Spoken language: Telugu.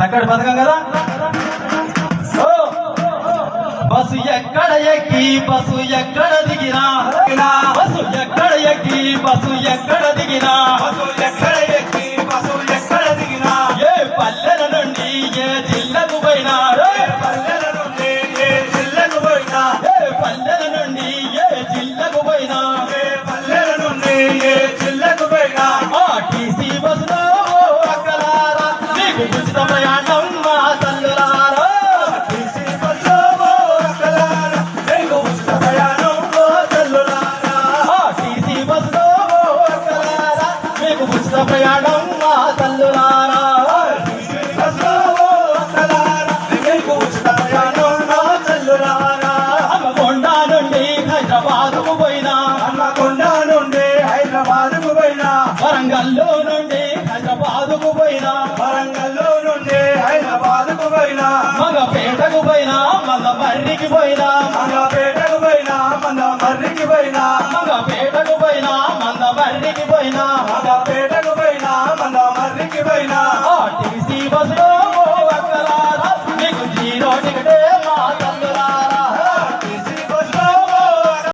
చక్కటి పథకం కదా. బస్సు ఎక్కడ ఎక్కి బస్సు ఎక్కడ దిగినా, బస్సు ఎక్కడ ఎక్కి బస్సు ఎక్కడ దిగినా, ఏ పల్లెల నుండి ఏ జిల్లకు పోయినా, ఏ పల్లెల నుండి ఏ జిల్లకు పోయినా, ఆర్టీసీ బస్సులో అక్కలారా మీకు ఉచిత ప్రయాణం మా తల్లులారా. ప్రయాణం మా తల్లులారా, హన్మకొండ నుండి హైదరాబాదుకు పోయినా, వరంగల్లో నుండి హైదరాబాదుకు పోయినా, మగపేటకు పోయినా మందమర్రికి పోయినా, మగపేటకు పోయినా మందమర్రికి పోయినా,